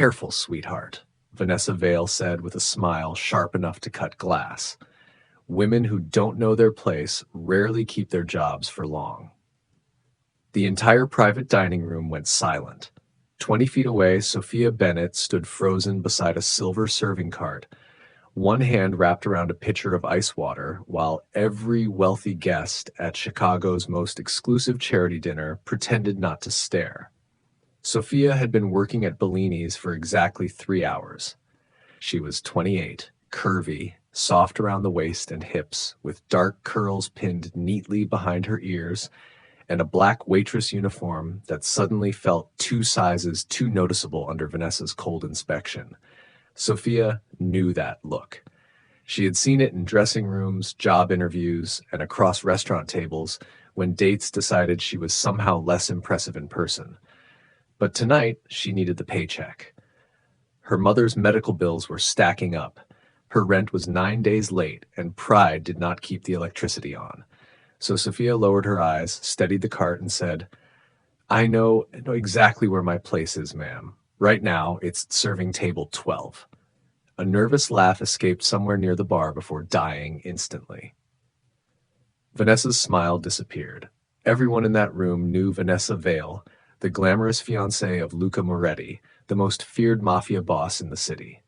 Careful, sweetheart, Vanessa Vale said with a smile sharp enough to cut glass. Women who don't know their place rarely keep their jobs for long. The entire private dining room went silent. 20 feet away, Sofia Bennett stood frozen beside a silver serving cart, one hand wrapped around a pitcher of ice water, while every wealthy guest at Chicago's most exclusive charity dinner pretended not to stare. Sofia had been working at Bellini's for exactly 3 hours. She was 28, curvy, soft around the waist and hips, with dark curls pinned neatly behind her ears, and a black waitress uniform that suddenly felt 2 sizes too noticeable under Vanessa's cold inspection. Sofia knew that look. She had seen it in dressing rooms, job interviews, and across restaurant tables when dates decided she was somehow less impressive in person. But tonight, she needed the paycheck. Her mother's medical bills were stacking up. Her rent was 9 days late, and pride did not keep the electricity on. So Sofia lowered her eyes, steadied the cart, and said, I know exactly where my place is, ma'am. Right now, it's serving table 12. A nervous laugh escaped somewhere near the bar before dying instantly. Vanessa's smile disappeared. Everyone in that room knew Vanessa Vale, the glamorous fiancée of Luca Moretti, the most feared mafia boss in the city.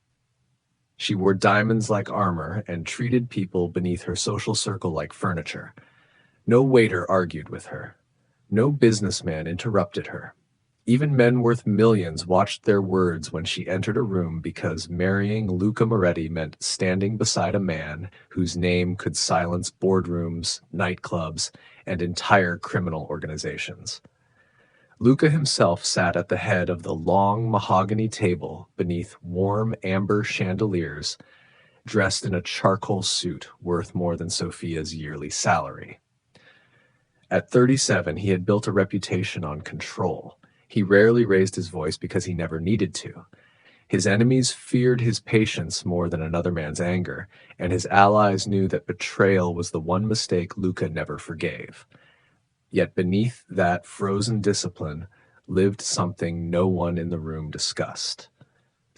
She wore diamonds like armor and treated people beneath her social circle like furniture. No waiter argued with her. No businessman interrupted her. Even men worth millions watched their words when she entered a room because marrying Luca Moretti meant standing beside a man whose name could silence boardrooms, nightclubs, and entire criminal organizations. Luca himself sat at the head of the long mahogany table beneath warm amber chandeliers, dressed in a charcoal suit worth more than Sofia's yearly salary. At 37, he had built a reputation on control. He rarely raised his voice because he never needed to. His enemies feared his patience more than another man's anger, and his allies knew that betrayal was the one mistake Luca never forgave. Yet beneath that frozen discipline lived something no one in the room discussed.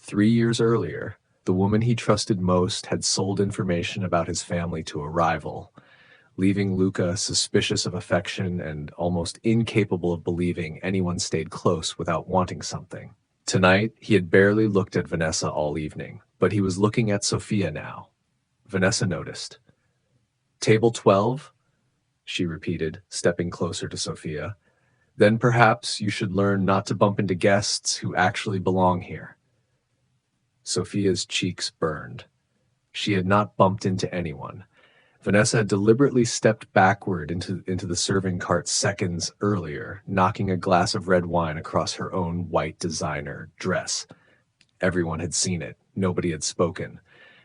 3 years earlier, the woman he trusted most had sold information about his family to a rival, leaving Luca suspicious of affection and almost incapable of believing anyone stayed close without wanting something. Tonight, he had barely looked at Vanessa all evening, but he was looking at Sofia now. Vanessa noticed. Table 12? She repeated, stepping closer to Sofia. Then perhaps you should learn not to bump into guests who actually belong here. Sofia's cheeks burned. She had not bumped into anyone. Vanessa had deliberately stepped backward into the serving cart seconds earlier, knocking a glass of red wine across her own white designer dress. Everyone had seen it. Nobody had spoken.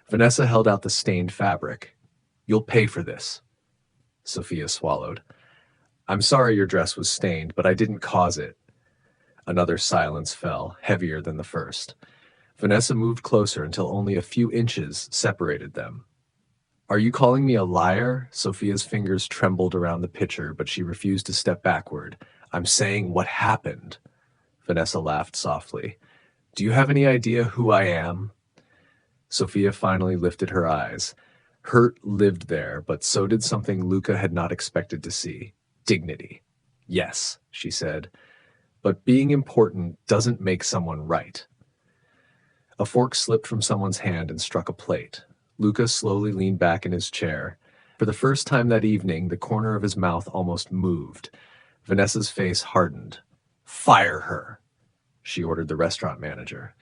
Vanessa held out the stained fabric. You'll pay for this. Sofia swallowed. I'm sorry your dress was stained, but I didn't cause it. Another silence fell, heavier than the first. Vanessa moved closer until only a few inches separated them. Are you calling me a liar? Sofia's fingers trembled around the pitcher, but she refused to step backward. I'm saying what happened. Vanessa laughed softly. Do you have any idea who I am? Sofia finally lifted her eyes. Hurt lived there, but so did something Luca had not expected to see. Dignity. Yes, she said, but being important doesn't make someone right. A fork slipped from someone's hand and struck a plate. Luca slowly leaned back in his chair. For the first time that evening, the corner of his mouth almost moved. Vanessa's face hardened. Fire her, she ordered the restaurant manager.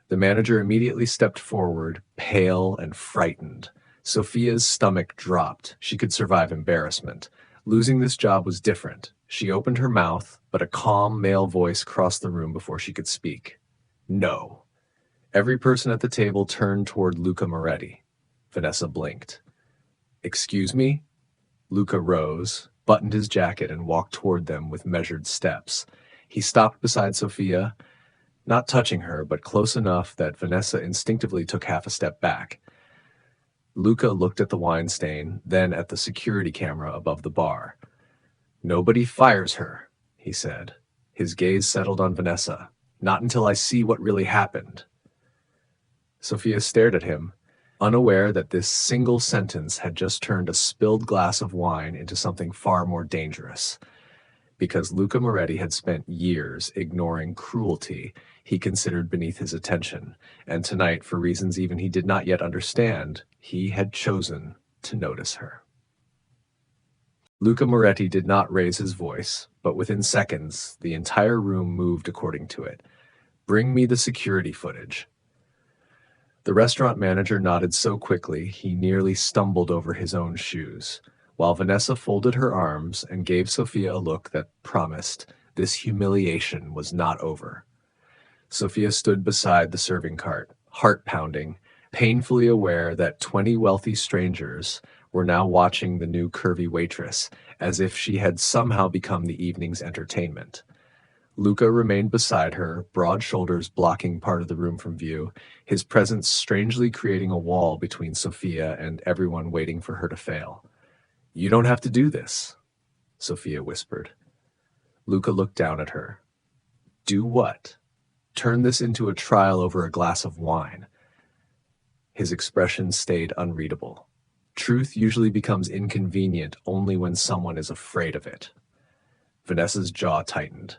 The manager immediately stepped forward, pale and frightened. Sofia's stomach dropped. She could survive embarrassment. Losing this job was different. She opened her mouth, but a calm male voice crossed the room before she could speak. No. Every person at the table turned toward Luca Moretti. Vanessa blinked. Excuse me? Luca rose, buttoned his jacket, and walked toward them with measured steps. He stopped beside Sofia, not touching her, but close enough that Vanessa instinctively took half a step back. Luca looked at the wine stain, then at the security camera above the bar. Nobody fires her, he said. His gaze settled on Vanessa. Not until I see what really happened." Sofia stared at him, unaware that this single sentence had just turned a spilled glass of wine into something far more dangerous. Because Luca Moretti had spent years ignoring cruelty he considered beneath his attention, and tonight, for reasons even he did not yet understand, he had chosen to notice her. Luca Moretti did not raise his voice, but within seconds, the entire room moved according to it. "Bring me the security footage." The restaurant manager nodded so quickly he nearly stumbled over his own shoes, while Vanessa folded her arms and gave Sofia a look that promised this humiliation was not over. Sofia stood beside the serving cart, heart pounding, painfully aware that 20 wealthy strangers were now watching the new Curvy Waitress, as if she had somehow become the evening's entertainment. Luca remained beside her, broad shoulders blocking part of the room from view, his presence strangely creating a wall between Sofia and everyone waiting for her to fail. "You don't have to do this," Sofia whispered. Luca looked down at her. "Do what? Turn this into a trial over a glass of wine." His expression stayed unreadable. Truth usually becomes inconvenient only when someone is afraid of it. Vanessa's jaw tightened.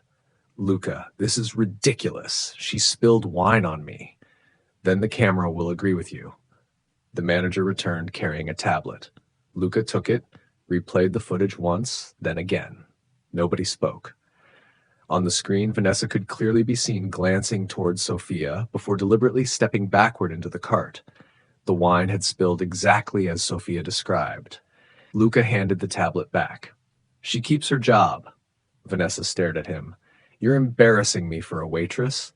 "Luca, this is ridiculous. She spilled wine on me. Then the camera will agree with you." The manager returned carrying a tablet. Luca took it, replayed the footage once, then again. Nobody spoke. On the screen, Vanessa could clearly be seen glancing towards Sofia before deliberately stepping backward into the cart. The wine had spilled exactly as Sofia described. Luca handed the tablet back. "She keeps her job." Vanessa stared at him. "You're embarrassing me for a waitress."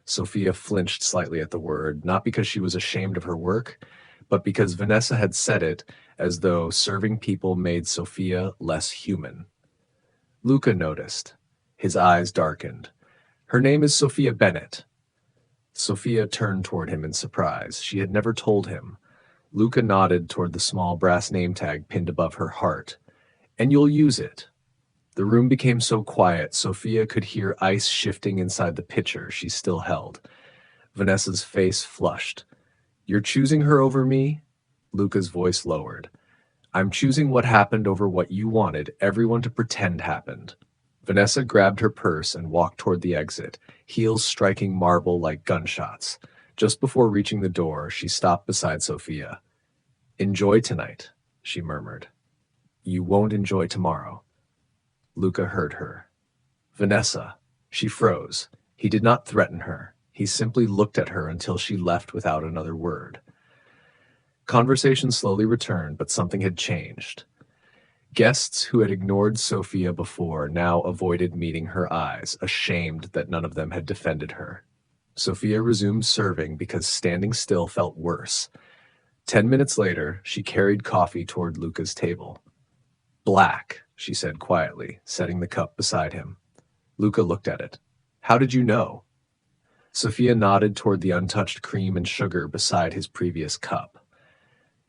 Sofia flinched slightly at the word, not because she was ashamed of her work, but because Vanessa had said it as though serving people made Sofia less human. Luca noticed. His eyes darkened. "Her name is Sofia Bennett." Sofia turned toward him in surprise. She had never told him. Luca nodded toward the small brass name tag pinned above her heart. "And you'll use it." The room became so quiet, Sofia could hear ice shifting inside the pitcher she still held. Vanessa's face flushed. "You're choosing her over me?" Luca's voice lowered. "I'm choosing what happened over what you wanted everyone to pretend happened." Vanessa grabbed her purse and walked toward the exit, heels striking marble like gunshots. Just before reaching the door, she stopped beside Sofia. "Enjoy tonight," she murmured. "You won't enjoy tomorrow." Luca heard her. "Vanessa." She froze. He did not threaten her. He simply looked at her until she left without another word. Conversation slowly returned, but something had changed. Guests who had ignored Sofia before now avoided meeting her eyes, ashamed that none of them had defended her. Sofia resumed serving because standing still felt worse. 10 minutes later, she carried coffee toward Luca's table. "Black," she said quietly, setting the cup beside him. Luca looked at it. "How did you know?" Sofia nodded toward the untouched cream and sugar beside his previous cup.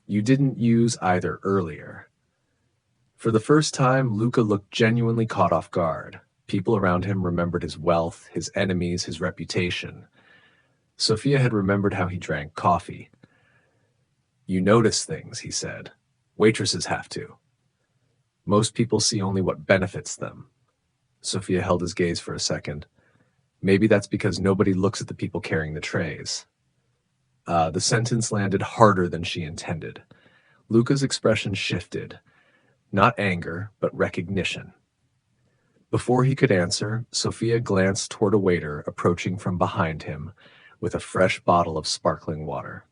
"You didn't use either earlier." For the first time, Luca looked genuinely caught off guard. People around him remembered his wealth, his enemies, his reputation. Sofia had remembered how he drank coffee. "You notice things," he said. "Waitresses have to. Most people see only what benefits them." Sofia held his gaze for a second. "Maybe that's because nobody looks at the people carrying the trays." The sentence landed harder than she intended. Luca's expression shifted. Not anger, but recognition. Before he could answer, Sofia glanced toward a waiter approaching from behind him with a fresh bottle of sparkling water.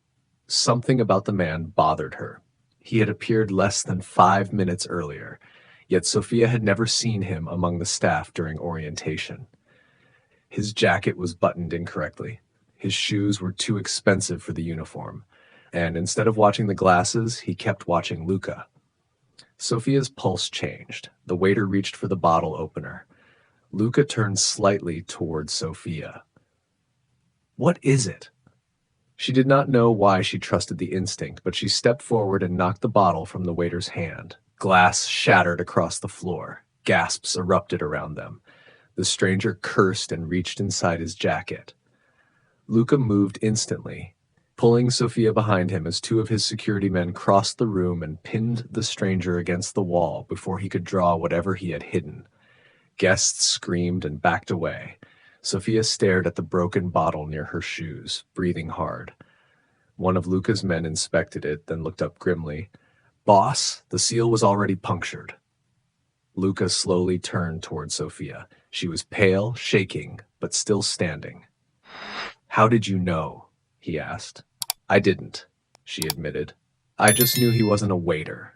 Something about the man bothered her. He had appeared less than 5 minutes earlier, yet Sofia had never seen him among the staff during orientation. His jacket was buttoned incorrectly. His shoes were too expensive for the uniform, and instead of watching the glasses, he kept watching Luca. Sofia's pulse changed. The waiter reached for the bottle opener. Luca turned slightly towards Sofia. "What is it?" She did not know why she trusted the instinct, but she stepped forward and knocked the bottle from the waiter's hand. Glass shattered across the floor. Gasps erupted around them. The stranger cursed and reached inside his jacket. Luca moved instantly, pulling Sofia behind him as two of his security men crossed the room and pinned the stranger against the wall before he could draw whatever he had hidden. Guests screamed and backed away. Sofia stared at the broken bottle near her shoes, breathing hard. One of Luca's men inspected it, then looked up grimly. "Boss, the seal was already punctured." Luca slowly turned toward Sofia. She was pale, shaking, but still standing. "How did you know?" he asked. "I didn't," she admitted. "I just knew he wasn't a waiter."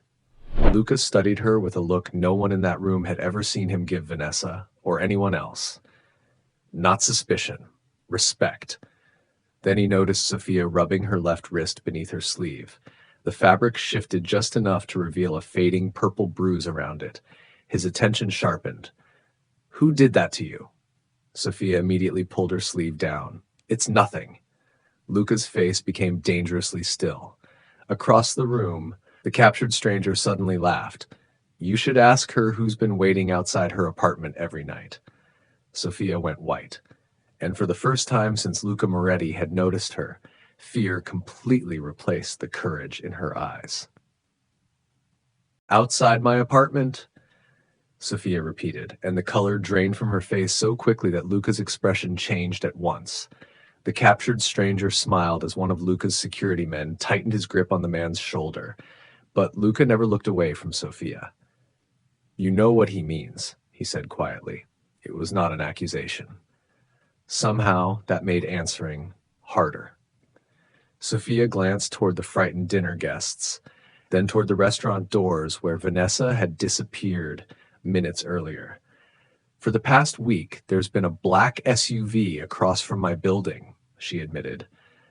Luca studied her with a look no one in that room had ever seen him give Vanessa, or anyone else. Not suspicion, respect. Then he noticed Sofia rubbing her left wrist beneath her sleeve. The fabric shifted just enough to reveal a fading purple bruise around it. His attention sharpened. "Who did that to you?" Sofia immediately pulled her sleeve down. "It's nothing." Luca's face became dangerously still. Across the room, the captured stranger suddenly laughed. "You should ask her who's been waiting outside her apartment every night." Sofia went white, and for the first time since Luca Moretti had noticed her, fear completely replaced the courage in her eyes. "Outside my apartment?" Sofia repeated, and the color drained from her face so quickly that Luca's expression changed at once. The captured stranger smiled as one of Luca's security men tightened his grip on the man's shoulder, but Luca never looked away from Sofia. "You know what he means," he said quietly. It was not an accusation. Somehow, that made answering harder. Sofia glanced toward the frightened dinner guests, then toward the restaurant doors where Vanessa had disappeared minutes earlier. "For the past week, there's been a black SUV across from my building," she admitted.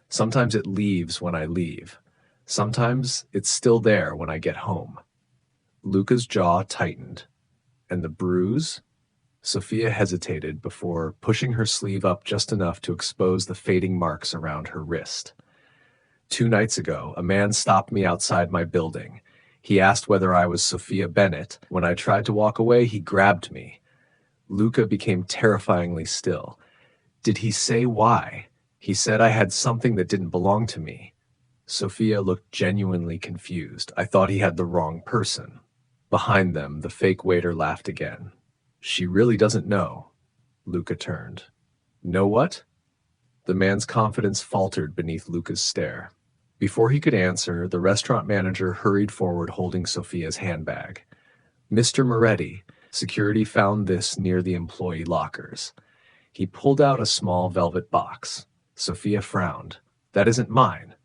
"Sometimes it leaves when I leave. Sometimes it's still there when I get home." Luca's jaw tightened. "And the bruise?" Sofia hesitated before pushing her sleeve up just enough to expose the fading marks around her wrist. "2 nights ago, a man stopped me outside my building. He asked whether I was Sofia Bennett. When I tried to walk away, he grabbed me." Luca became terrifyingly still. "Did he say why?" "He said I had something that didn't belong to me." Sofia looked genuinely confused. "I thought he had the wrong person." Behind them, the fake waiter laughed again. "She really doesn't know." Luca turned. "Know what?" The man's confidence faltered beneath Luca's stare. Before he could answer, the restaurant manager hurried forward holding Sofia's handbag. "Mr. Moretti, security found this near the employee lockers." He pulled out a small velvet box. Sofia frowned. "That isn't mine."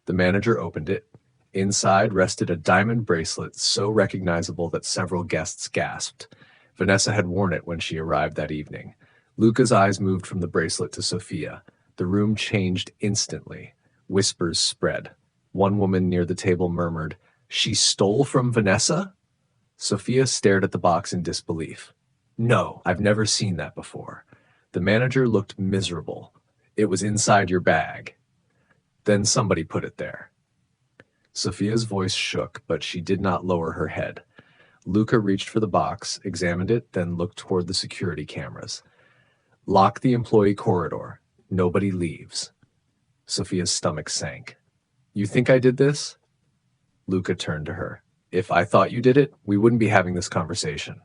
The manager opened it. Inside rested a diamond bracelet so recognizable that several guests gasped. Vanessa had worn it when she arrived that evening. Luca's eyes moved from the bracelet to Sofia. The room changed instantly. Whispers spread. One woman near the table murmured, "She stole from Vanessa?" Sofia stared at the box in disbelief. "No, I've never seen that before." The manager looked miserable. "It was inside your bag." "Then somebody put it there." Sofia's voice shook, but she did not lower her head. Luca reached for the box, examined it, then looked toward the security cameras. "Lock the employee corridor. Nobody leaves." Sofia's stomach sank. "You think I did this?" Luca turned to her. "If I thought you did it, we wouldn't be having this conversation."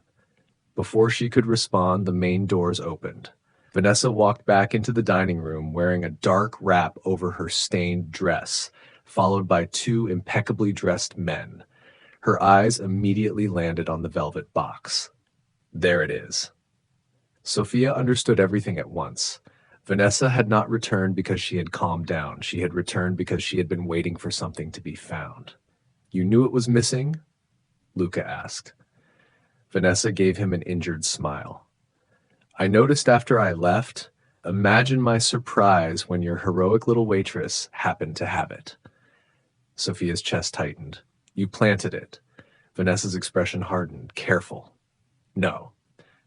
Before she could respond, the main doors opened. Vanessa walked back into the dining room wearing a dark wrap over her stained dress, followed by 2 impeccably dressed men. Her eyes immediately landed on the velvet box. There it is. Sofia understood everything at once. Vanessa had not returned because she had calmed down. She had returned because she had been waiting for something to be found. "You knew it was missing?" Luca asked. Vanessa gave him an injured smile. "I noticed after I left. Imagine my surprise when your heroic little waitress happened to have it." Sofia's chest tightened. "You planted it." Vanessa's expression hardened. "Careful." "No,"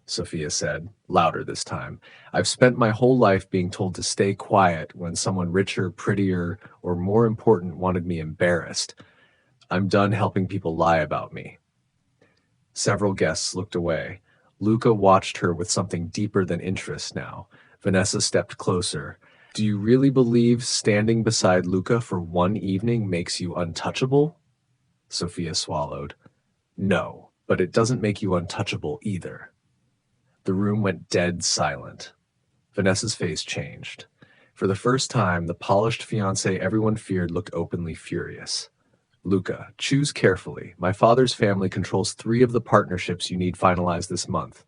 Sofia said, louder this time. "I've spent my whole life being told to stay quiet when someone richer, prettier, or more important wanted me embarrassed. I'm done helping people lie about me." Several guests looked away. Luca watched her with something deeper than interest now. Vanessa stepped closer. Do you really believe standing beside Luca for one evening makes you untouchable? Sofia swallowed. No, but it doesn't make you untouchable either. The room went dead silent. Vanessa's face changed. For the first time, the polished fiancé everyone feared looked openly furious. Luca, choose carefully. My father's family controls 3 of the partnerships you need finalized this month.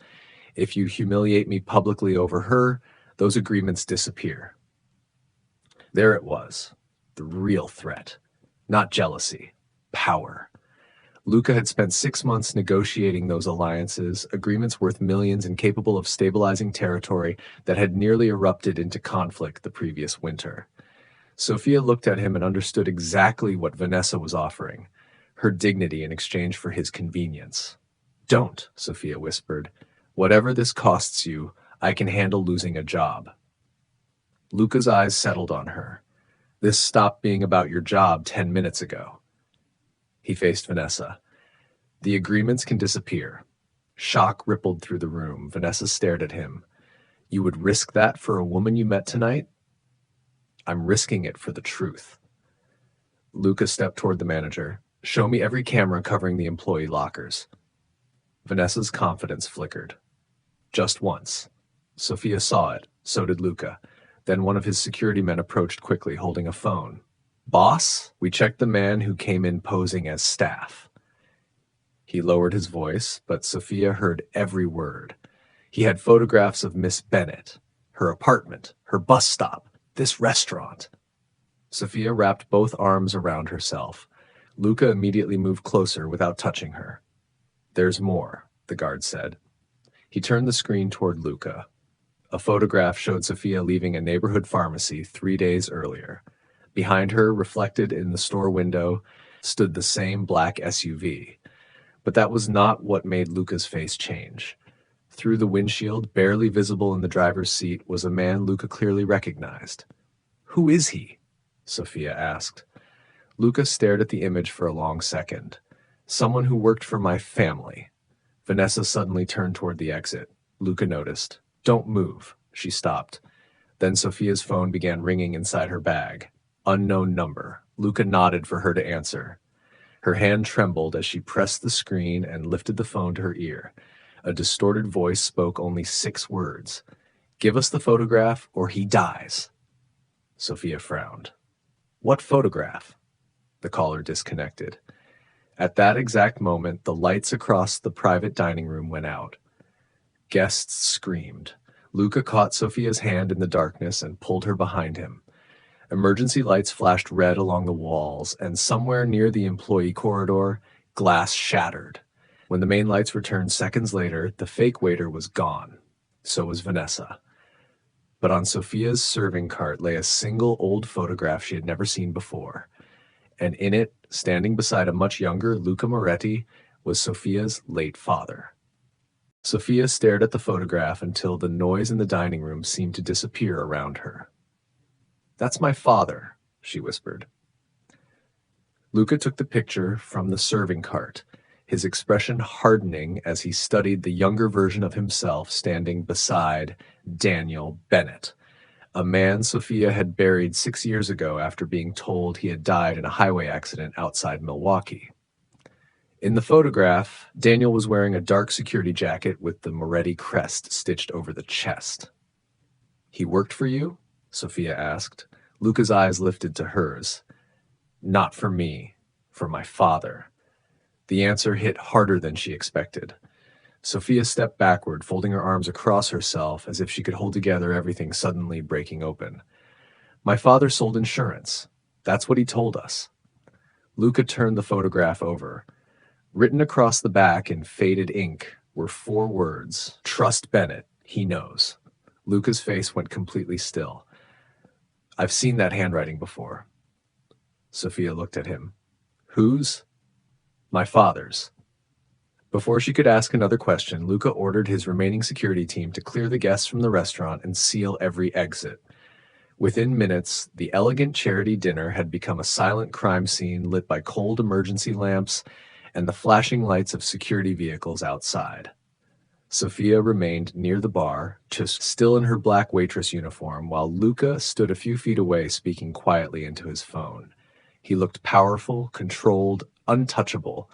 If you humiliate me publicly over her, those agreements disappear. There it was, the real threat. Not jealousy, power. Luca had spent 6 months negotiating those alliances, agreements worth millions and capable of stabilizing territory that had nearly erupted into conflict the previous winter. Sofia looked at him and understood exactly what Vanessa was offering, her dignity in exchange for his convenience. Don't, Sofia whispered. Whatever this costs you, I can handle losing a job. Luca's eyes settled on her. This stopped being about your job 10 minutes ago. He faced Vanessa. The agreements can disappear. Shock rippled through the room. Vanessa stared at him. You would risk that for a woman you met tonight? I'm risking it for the truth. Luca stepped toward the manager. Show me every camera covering the employee lockers. Vanessa's confidence flickered. Just once. Sofia saw it. So did Luca. Then one of his security men approached quickly, holding a phone. Boss, we checked the man who came in posing as staff. He lowered his voice, but Sofia heard every word. He had photographs of Miss Bennett, her apartment, her bus stop, this restaurant. Sofia wrapped both arms around herself. Luca immediately moved closer without touching her. There's more, the guard said. He turned the screen toward Luca. A photograph showed Sofia leaving a neighborhood pharmacy 3 days earlier. Behind her, reflected in the store window, stood the same black SUV. But that was not what made Luca's face change. Through the windshield, barely visible in the driver's seat, was a man Luca clearly recognized. Who is he? Sofia asked. Luca stared at the image for a long second. Someone who worked for my family. Vanessa suddenly turned toward the exit. Luca noticed. Don't move. She stopped. Then Sofia's phone began ringing inside her bag. Unknown number. Luca nodded for her to answer. Her hand trembled as she pressed the screen and lifted the phone to her ear. A distorted voice spoke only 6 words. Give us the photograph or he dies. Sofia frowned. What photograph? The caller disconnected. At that exact moment, the lights across the private dining room went out. Guests screamed. Luca caught Sofia's hand in the darkness and pulled her behind him. Emergency lights flashed red along the walls, and somewhere near the employee corridor, glass shattered. When the main lights returned seconds later, the fake waiter was gone. So was Vanessa. But on Sofia's serving cart lay a single old photograph she had never seen before. And in it, standing beside a much younger Luca Moretti, was Sofia's late father. Sofia stared at the photograph until the noise in the dining room seemed to disappear around her. That's my father, she whispered. Luca took the picture from the serving cart, his expression hardening as he studied the younger version of himself standing beside Daniel Bennett, a man Sofia had buried 6 years ago after being told he had died in a highway accident outside Milwaukee. In the photograph, Daniel was wearing a dark security jacket with the Moretti crest stitched over the chest. He worked for you? Sofia asked. Luca's eyes lifted to hers. Not for me, for my father. The answer hit harder than she expected. Sofia stepped backward, folding her arms across herself as if she could hold together everything suddenly breaking open. My father sold insurance. That's what he told us. Luca turned the photograph over. Written across the back in faded ink were 4 words. Trust Bennett. He knows. Luca's face went completely still. I've seen that handwriting before. Sofia looked at him. Whose? My father's. Before she could ask another question, Luca ordered his remaining security team to clear the guests from the restaurant and seal every exit. Within minutes, the elegant charity dinner had become a silent crime scene lit by cold emergency lamps and the flashing lights of security vehicles outside. Sofia remained near the bar, just still in her black waitress uniform, while Luca stood a few feet away speaking quietly into his phone. He looked powerful, controlled, untouchable,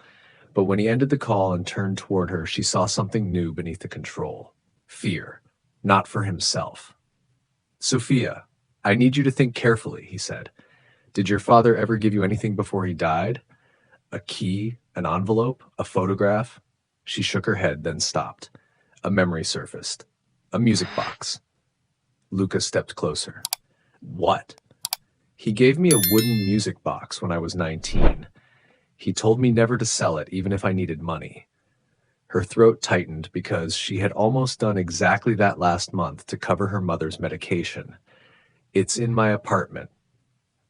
but when he ended the call and turned toward her, she saw something new beneath the control. Fear, not for himself. "Sofia, I need you to think carefully," he said. "Did your father ever give you anything before he died? A key, an envelope, a photograph?" She shook her head, then stopped. A memory surfaced. A music box. Luca stepped closer. "What?" "He gave me a wooden music box when I was 19. He told me never to sell it, even if I needed money." Her throat tightened because she had almost done exactly that last month to cover her mother's medication. "It's in my apartment."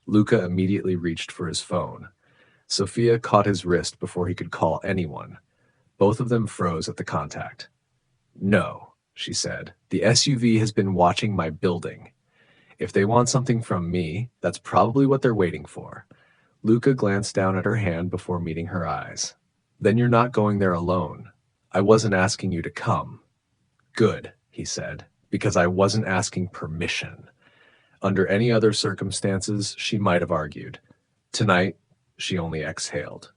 Luca immediately reached for his phone. Sofia caught his wrist before he could call anyone. Both of them froze at the contact. "No," she said. "The SUV has been watching my building. If they want something from me, that's probably what they're waiting for." Luca glanced down at her hand before meeting her eyes. "Then you're not going there alone. I wasn't asking you to come." "Good," he said, "because I wasn't asking permission." Under any other circumstances, she might have argued. Tonight, she only exhaled.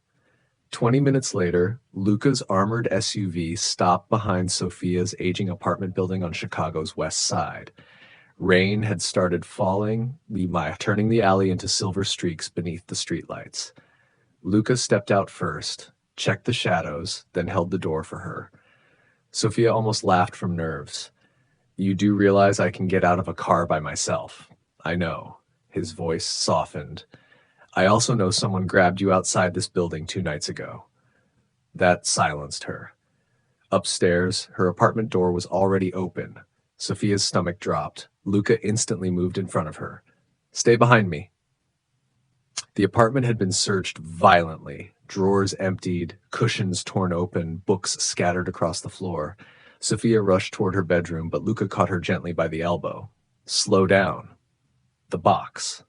20 minutes later, Luca's armored SUV stopped behind Sofia's aging apartment building on Chicago's west side. Rain had started falling, turning the alley into silver streaks beneath the streetlights. Luca stepped out first, checked the shadows, then held the door for her. Sofia almost laughed from nerves. "You do realize I can get out of a car by myself?" "I know." His voice softened. "I also know someone grabbed you outside this building 2 nights ago." That silenced her. Upstairs, her apartment door was already open. Sofia's stomach dropped. Luca instantly moved in front of her. "Stay behind me." The apartment had been searched violently. Drawers emptied, cushions torn open, books scattered across the floor. Sofia rushed toward her bedroom, but Luca caught her gently by the elbow. "Slow down." The box.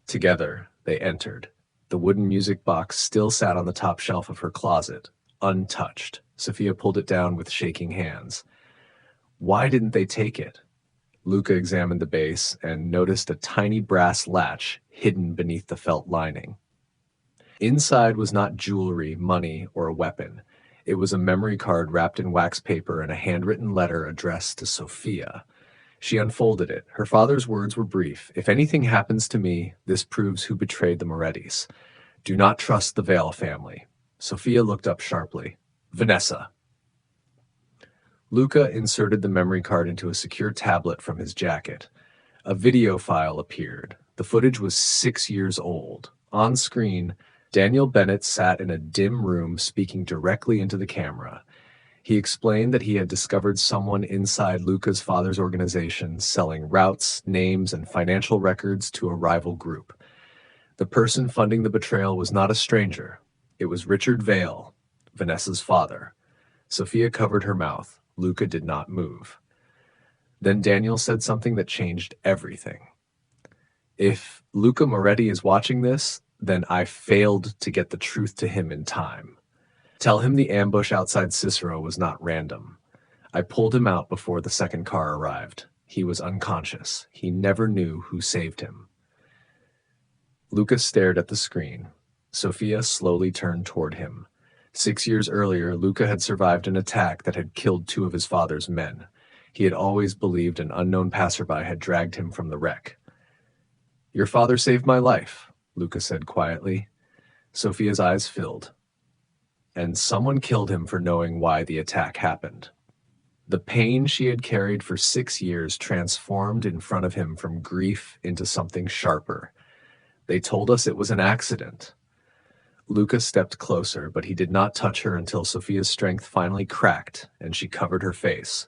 Together, they entered. The wooden music box still sat on the top shelf of her closet, untouched. Sofia pulled it down with shaking hands. Why didn't they take it? Luca examined the base and noticed a tiny brass latch hidden beneath the felt lining. Inside was not jewelry, money, or a weapon. It was a memory card wrapped in wax paper and a handwritten letter addressed to Sofia. She unfolded it. Her father's words were brief. "If anything happens to me, this proves who betrayed the Morettis. Do not trust the Vale family." Sofia looked up sharply. "Vanessa." Luca inserted the memory card into a secure tablet from his jacket. A video file appeared. The footage was 6 years old. On screen, Daniel Bennett sat in a dim room speaking directly into the camera. He explained that he had discovered someone inside Luca's father's organization selling routes, names, and financial records to a rival group. The person funding the betrayal was not a stranger. It was Richard Vale, Vanessa's father. Sofia covered her mouth. Luca did not move. Then Daniel said something that changed everything. "If Luca Moretti is watching this, then I failed to get the truth to him in time. Tell him the ambush outside Cicero was not random. I pulled him out before the second car arrived. He was unconscious. He never knew who saved him." Luca stared at the screen. Sofia slowly turned toward him. 6 years earlier, Luca had survived an attack that had killed 2 of his father's men. He had always believed an unknown passerby had dragged him from the wreck. "Your father saved my life," Luca said quietly. Sofia's eyes filled. "And someone killed him for knowing why the attack happened." The pain she had carried for 6 years transformed in front of him from grief into something sharper. "They told us it was an accident." Luca stepped closer, but he did not touch her until Sofia's strength finally cracked and she covered her face.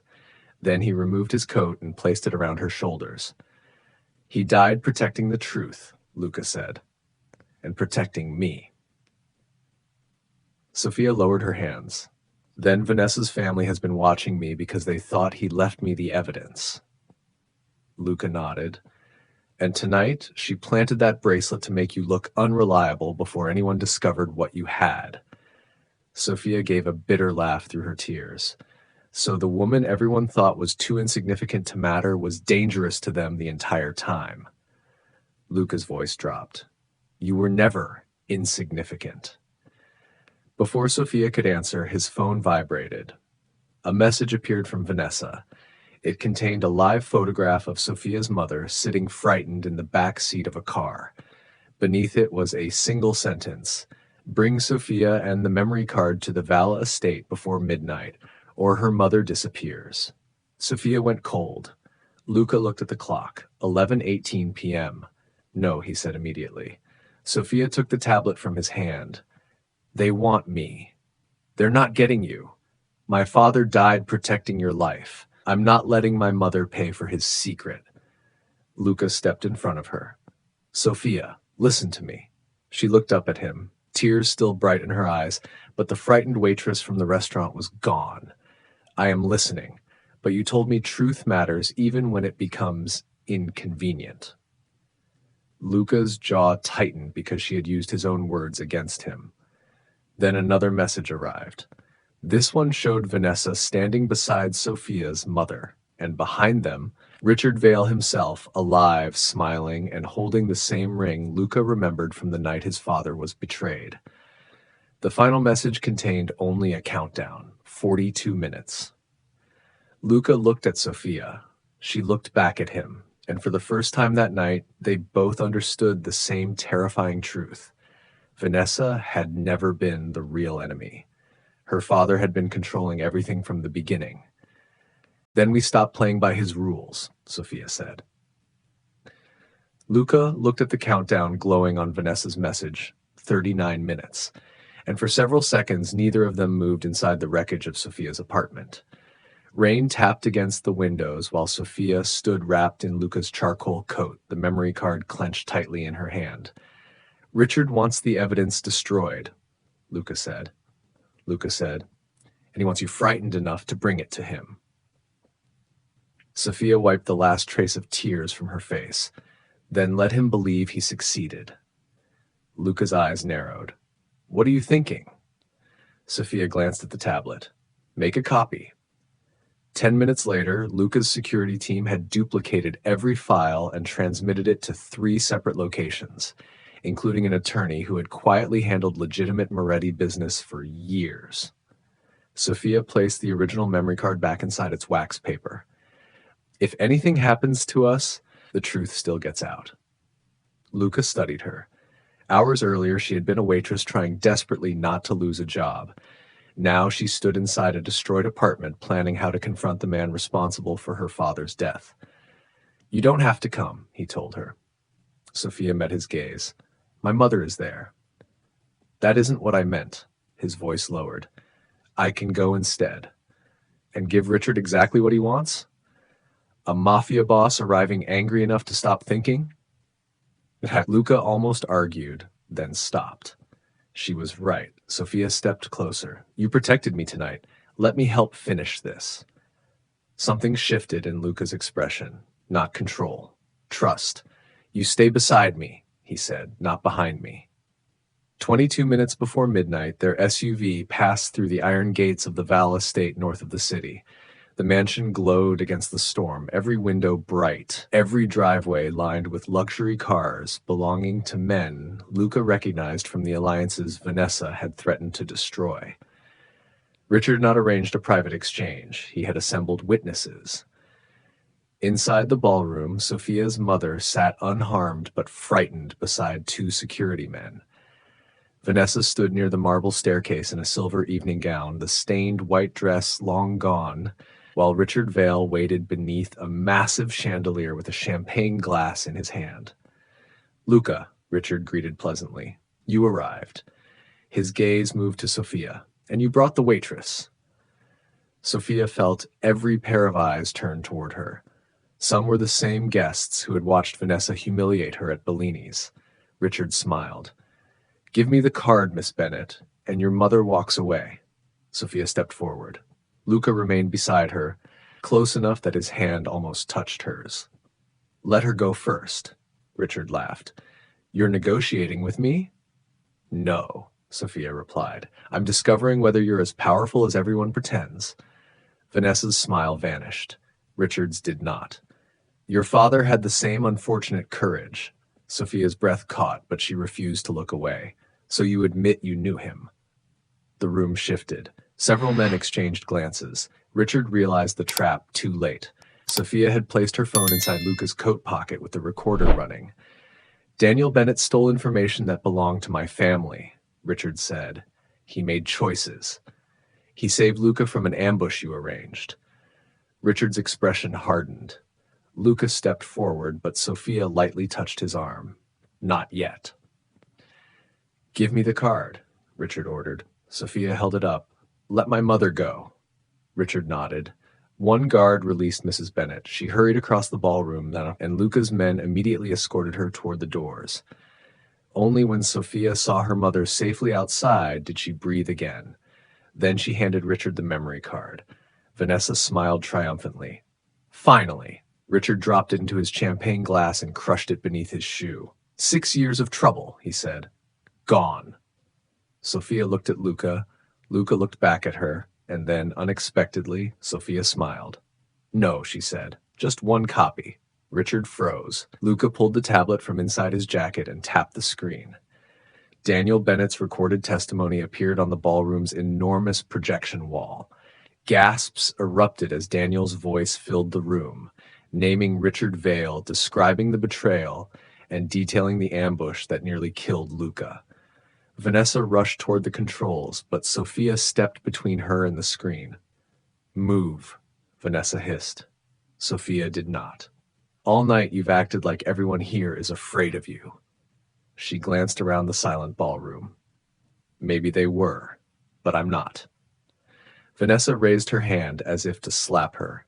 Then he removed his coat and placed it around her shoulders. "He died protecting the truth," Luca said, "and protecting me." Sofia lowered her hands. "Then Vanessa's family has been watching me because they thought he left me the evidence." Luca nodded. "And tonight, she planted that bracelet to make you look unreliable before anyone discovered what you had." Sofia gave a bitter laugh through her tears. So the woman everyone thought was too insignificant to matter was dangerous to them the entire time. Luca's voice dropped. You were never insignificant. Before Sofia could answer, his phone vibrated. A message appeared from Vanessa. It contained a live photograph of Sofia's mother sitting frightened in the back seat of a car. Beneath it was a single sentence: bring Sofia and the memory card to the Vale estate before midnight, or her mother disappears. Sofia went cold. Luca looked at the clock. 11:18 p.m. No, he said immediately. Sofia took the tablet from his hand. They want me. They're not getting you. My father died protecting your life. I'm not letting my mother pay for his secret. Luca stepped in front of her. Sofia, listen to me. She looked up at him, tears still bright in her eyes, but the frightened waitress from the restaurant was gone. I am listening, but you told me truth matters even when it becomes inconvenient. Luca's jaw tightened because she had used his own words against him. Then another message arrived. This one showed Vanessa standing beside Sofia's mother, and behind them, Richard Vale himself, alive, smiling, and holding the same ring Luca remembered from the night his father was betrayed. The final message contained only a countdown, 42 minutes. Luca looked at Sofia. She looked back at him, and for the first time that night, they both understood the same terrifying truth. Vanessa had never been the real enemy. Her father had been controlling everything from the beginning. Then we stopped playing by his rules, Sofia said. Luca looked at the countdown glowing on Vanessa's message, 39 minutes, and for several seconds neither of them moved inside the wreckage of Sofia's apartment. Rain tapped against the windows while Sofia stood wrapped in Luca's charcoal coat, the memory card clenched tightly in her hand. Richard wants the evidence destroyed, Luca said. Luca said, and he wants you frightened enough to bring it to him. Sofia wiped the last trace of tears from her face, then let him believe he succeeded. Luca's eyes narrowed. What are you thinking? Sofia glanced at the tablet. Make a copy. 10 minutes later, Luca's security team had duplicated every file and transmitted it to 3 separate locations, including an attorney who had quietly handled legitimate Moretti business for years. Sofia placed the original memory card back inside its wax paper. If anything happens to us, the truth still gets out. Luca studied her. Hours earlier, she had been a waitress trying desperately not to lose a job. Now she stood inside a destroyed apartment planning how to confront the man responsible for her father's death. You don't have to come, he told her. Sofia met his gaze. My mother is there. That isn't what I meant, his voice lowered. I can go instead. And give Richard exactly what he wants? A mafia boss arriving angry enough to stop thinking? Luca almost argued, then stopped. She was right. Sofia stepped closer. You protected me tonight. Let me help finish this. Something shifted in Luca's expression. Not control. Trust. You stay beside me, he said, not behind me. 22 minutes before midnight, their SUV passed through the iron gates of the Vale estate north of the city. The mansion glowed against the storm, every window bright, every driveway lined with luxury cars belonging to men Luca recognized from the alliances Vanessa had threatened to destroy. Richard had not arranged a private exchange. He had assembled witnesses. Inside the ballroom, Sofia's mother sat unharmed but frightened beside 2 security men. Vanessa stood near the marble staircase in a silver evening gown, the stained white dress long gone, while Richard Vale waited beneath a massive chandelier with a champagne glass in his hand. Luca, Richard greeted pleasantly. You arrived. His gaze moved to Sofia. And you brought the waitress. Sofia felt every pair of eyes turn toward her. Some were the same guests who had watched Vanessa humiliate her at Bellini's. Richard smiled. Give me the card, Miss Bennett, and your mother walks away. Sofia stepped forward. Luca remained beside her, close enough that his hand almost touched hers. Let her go first, Richard laughed. You're negotiating with me? No, Sofia replied. I'm discovering whether you're as powerful as everyone pretends. Vanessa's smile vanished. Richard's did not. Your father had the same unfortunate courage. Sofia's breath caught, but she refused to look away. So you admit you knew him. The room shifted. Several men exchanged glances. Richard realized the trap too late. Sofia had placed her phone inside Luca's coat pocket with the recorder running. Daniel Bennett stole information that belonged to my family, Richard said. He made choices. He saved Luca from an ambush you arranged. Richard's expression hardened. Luca stepped forward, but Sofia lightly touched his arm. Not yet. Give me the card, Richard ordered. Sofia held it up. Let my mother go. Richard nodded. One guard released Mrs. Bennett. She hurried across the ballroom, and Luca's men immediately escorted her toward the doors. Only when Sofia saw her mother safely outside did she breathe again. Then she handed Richard the memory card. Vanessa smiled triumphantly. Finally! Richard dropped it into his champagne glass and crushed it beneath his shoe. 6 years of trouble, he said. Gone. Sofia looked at Luca. Luca looked back at her. And then, unexpectedly, Sofia smiled. No, she said. Just one copy. Richard froze. Luca pulled the tablet from inside his jacket and tapped the screen. Daniel Bennett's recorded testimony appeared on the ballroom's enormous projection wall. Gasps erupted as Daniel's voice filled the room, naming Richard Vale, describing the betrayal, and detailing the ambush that nearly killed Luca. Vanessa rushed toward the controls, but Sofia stepped between her and the screen. Move, Vanessa hissed. Sofia did not. All night you've acted like everyone here is afraid of you. She glanced around the silent ballroom. Maybe they were, but I'm not. Vanessa raised her hand as if to slap her.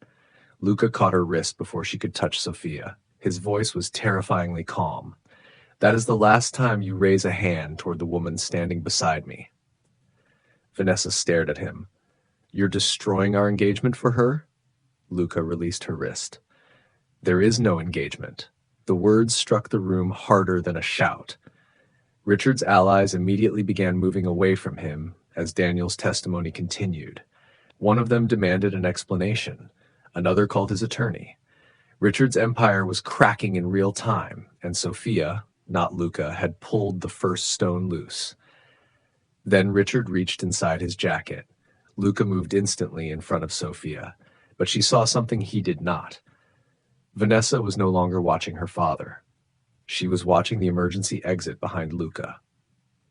Luca caught her wrist before she could touch Sofia. His voice was terrifyingly calm. That is the last time you raise a hand toward the woman standing beside me. Vanessa stared at him. You're destroying our engagement for her? Luca released her wrist. There is no engagement. The words struck the room harder than a shout. Richard's allies immediately began moving away from him as Daniel's testimony continued. One of them demanded an explanation. Another called his attorney. Richard's empire was cracking in real time, and Sofia, not Luca, had pulled the first stone loose. Then Richard reached inside his jacket. Luca moved instantly in front of Sofia, but she saw something he did not. Vanessa was no longer watching her father. She was watching the emergency exit behind Luca.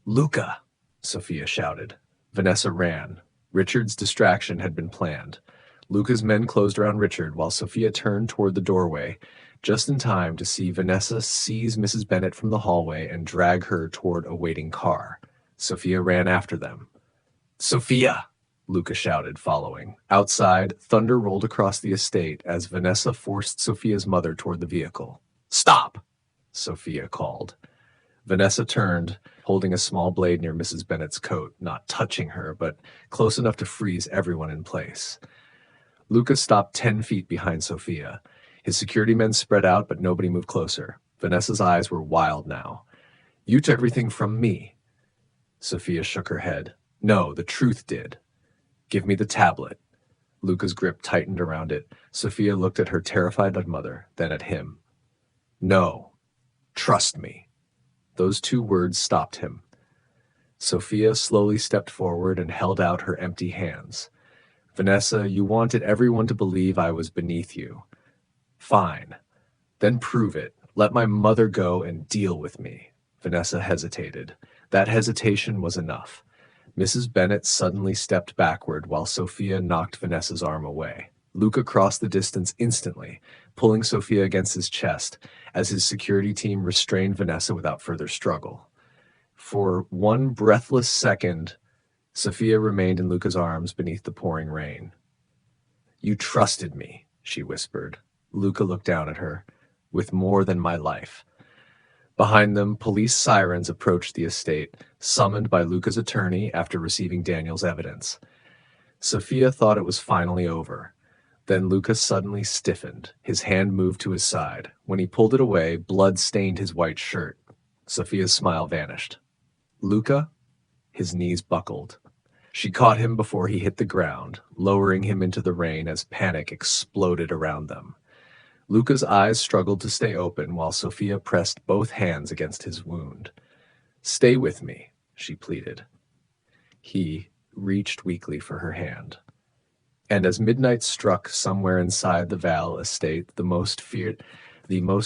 Luca! Sofia shouted. Vanessa ran. Richard's distraction had been planned. Luca's men closed around Richard while Sofia turned toward the doorway, just in time to see Vanessa seize Mrs. Bennett from the hallway and drag her toward a waiting car. Sofia ran after them. Sofia! Luca shouted, following. Outside, thunder rolled across the estate as Vanessa forced Sofia's mother toward the vehicle. Stop! Sofia called. Vanessa turned, holding a small blade near Mrs. Bennett's coat, not touching her, but close enough to freeze everyone in place. Luca stopped 10 feet behind Sofia. His security men spread out, but nobody moved closer. Vanessa's eyes were wild now. You took everything from me. Sofia shook her head. No, the truth did. Give me the tablet. Luca's grip tightened around it. Sofia looked at her terrified mother, then at him. No. Trust me. Those 2 words stopped him. Sofia slowly stepped forward and held out her empty hands. Vanessa, you wanted everyone to believe I was beneath you. Fine. Then prove it. Let my mother go and deal with me. Vanessa hesitated. That hesitation was enough. Mrs. Bennett suddenly stepped backward while Sofia knocked Vanessa's arm away. Luca crossed the distance instantly, pulling Sofia against his chest as his security team restrained Vanessa without further struggle. For one breathless second, Sofia remained in Luca's arms beneath the pouring rain. You trusted me, she whispered. Luca looked down at her. With more than my life. Behind them, police sirens approached the estate, summoned by Luca's attorney after receiving Daniel's evidence. Sofia thought it was finally over. Then Luca suddenly stiffened. His hand moved to his side. When he pulled it away, blood stained his white shirt. Sofia's smile vanished. Luca? His knees buckled. She caught him before he hit the ground, lowering him into the rain as panic exploded around them. Luca's eyes struggled to stay open while Sofia pressed both hands against his wound. "Stay with me," she pleaded. He reached weakly for her hand. And as midnight struck somewhere inside the Vale estate, the most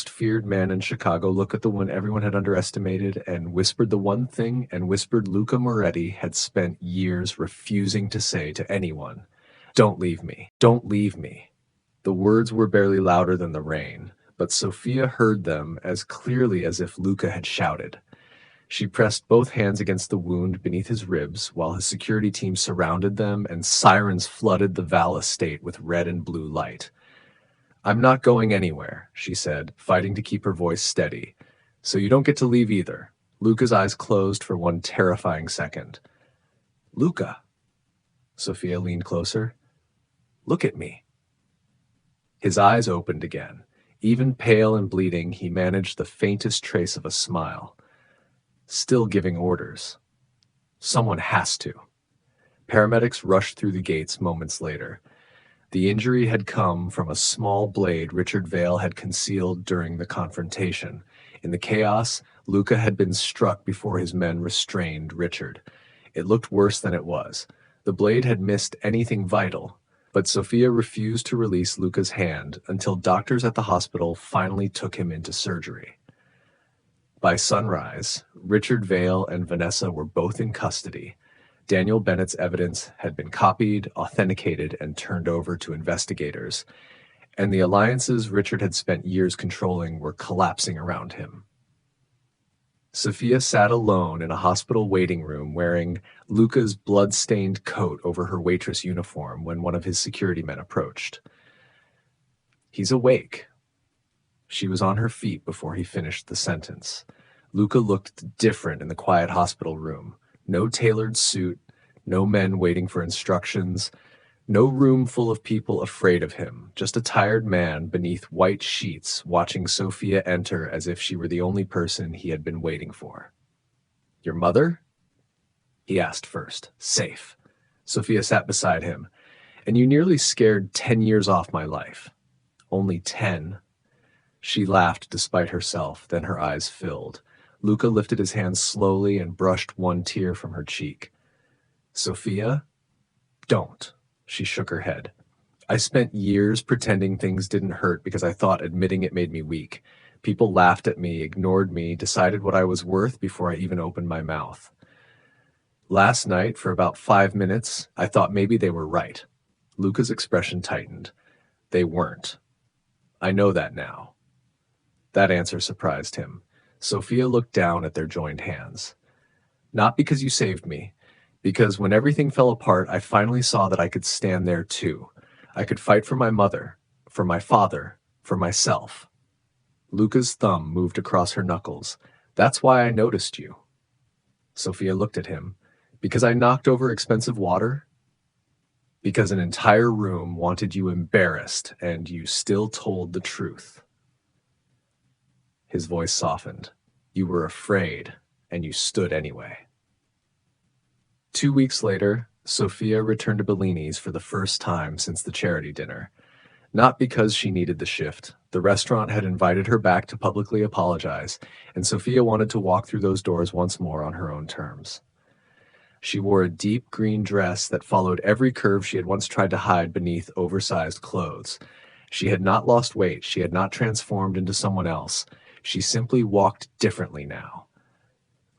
feared man in Chicago looked at the one everyone had underestimated and whispered the one thing Luca Moretti had spent years refusing to say to anyone. "Don't leave me. Don't leave me." The words were barely louder than the rain, but Sofia heard them as clearly as if Luca had shouted. She pressed both hands against the wound beneath his ribs while his security team surrounded them and sirens flooded the Val estate with red and blue light. "I'm not going anywhere," she said, fighting to keep her voice steady. "So you don't get to leave either." Luca's eyes closed for one terrifying second. "Luca." Sofia leaned closer. "Look at me." His eyes opened again. Even pale and bleeding, he managed the faintest trace of a smile. "Still giving orders. Someone has to." Paramedics rushed through the gates moments later. The injury had come from a small blade Richard Vale had concealed during the confrontation. In the chaos, Luca had been struck before his men restrained Richard. It looked worse than it was. The blade had missed anything vital, but Sofia refused to release Luca's hand until doctors at the hospital finally took him into surgery. By sunrise, Richard Vale and Vanessa were both in custody. Daniel Bennett's evidence had been copied, authenticated, and turned over to investigators, and the alliances Richard had spent years controlling were collapsing around him. Sofia sat alone in a hospital waiting room wearing Luca's blood-stained coat over her waitress uniform when one of his security men approached. "He's awake." She was on her feet before he finished the sentence. Luca looked different in the quiet hospital room. No tailored suit, no men waiting for instructions, no room full of people afraid of him, just a tired man beneath white sheets watching Sofia enter as if she were the only person he had been waiting for. "Your mother?" he asked first. "Safe." Sofia sat beside him. "And you nearly scared 10 years off my life." "Only 10. She laughed despite herself, then her eyes filled. Luca lifted his hand slowly and brushed one tear from her cheek. "Sofia, don't." She shook her head. "I spent years pretending things didn't hurt because I thought admitting it made me weak. People laughed at me, ignored me, decided what I was worth before I even opened my mouth. Last night, for about 5 minutes, I thought maybe they were right." Luca's expression tightened. "They weren't. I know that now." That answer surprised him. Sofia looked down at their joined hands. "Not because you saved me. Because when everything fell apart, I finally saw that I could stand there too. I could fight for my mother, for my father, for myself." Luca's thumb moved across her knuckles. "That's why I noticed you." Sofia looked at him. "Because I knocked over expensive water?" "Because an entire room wanted you embarrassed, and you still told the truth." His voice softened. "You were afraid, and you stood anyway." 2 weeks later, Sofia returned to Bellini's for the first time since the charity dinner. Not because she needed the shift. The restaurant had invited her back to publicly apologize, and Sofia wanted to walk through those doors once more on her own terms. She wore a deep green dress that followed every curve she had once tried to hide beneath oversized clothes. She had not lost weight. She had not transformed into someone else. She simply walked differently now.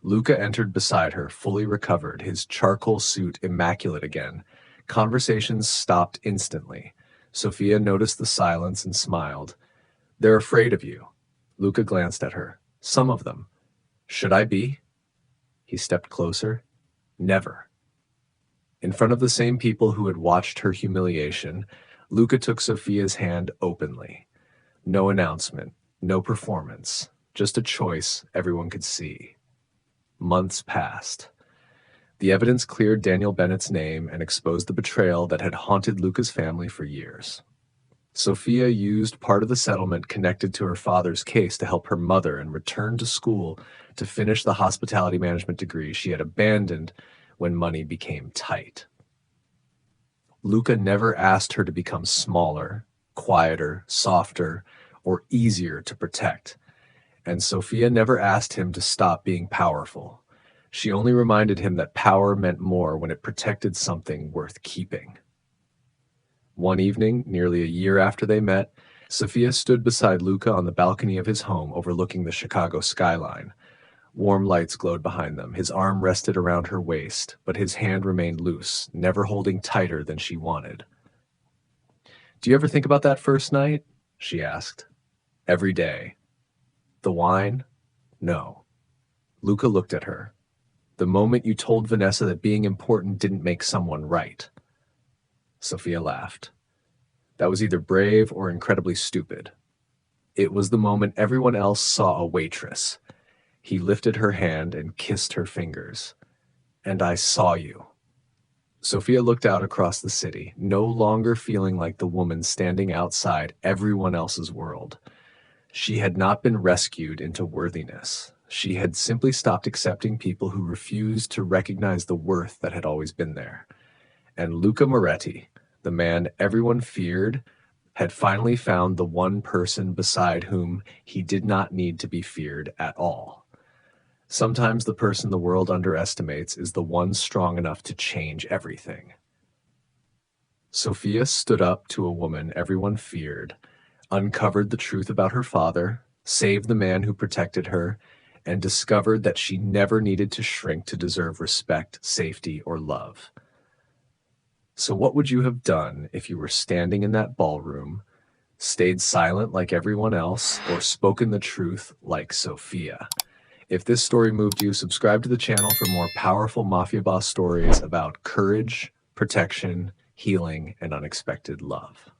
Luca entered beside her, fully recovered, his charcoal suit immaculate again. Conversations stopped instantly. Sofia noticed the silence and smiled. "They're afraid of you." Luca glanced at her. "Some of them. Should I be?" He stepped closer. "Never." In front of the same people who had watched her humiliation, Luca took Sofia's hand openly. No announcement, no performance, just a choice everyone could see. Months passed. The evidence cleared Daniel Bennett's name and exposed the betrayal that had haunted Luca's family for years. Sofia used part of the settlement connected to her father's case to help her mother and return to school to finish the hospitality management degree she had abandoned when money became tight. Luca never asked her to become smaller, quieter, softer, or easier to protect. And Sofia never asked him to stop being powerful. She only reminded him that power meant more when it protected something worth keeping. One evening, nearly a year after they met, Sofia stood beside Luca on the balcony of his home overlooking the Chicago skyline. Warm lights glowed behind them. His arm rested around her waist, but his hand remained loose, never holding tighter than she wanted. "Do you ever think about that first night?" she asked. "Every day." "The wine?" "No." Luca looked at her. "The moment you told Vanessa that being important didn't make someone right." Sofia laughed. "That was either brave or incredibly stupid." "It was the moment everyone else saw a waitress." He lifted her hand and kissed her fingers. "And I saw you." Sofia looked out across the city, no longer feeling like the woman standing outside everyone else's world. She had not been rescued into worthiness. She had simply stopped accepting people who refused to recognize the worth that had always been there. And Luca Moretti, the man everyone feared, had finally found the one person beside whom he did not need to be feared at all. Sometimes the person the world underestimates is the one strong enough to change everything. Sofia stood up to a woman everyone feared, uncovered the truth about her father, saved the man who protected her, and discovered that she never needed to shrink to deserve respect, safety, or love. So what would you have done if you were standing in that ballroom, stayed silent like everyone else, or spoken the truth like Sofia? If this story moved you, subscribe to the channel for more powerful Mafia Boss stories about courage, protection, healing, and unexpected love.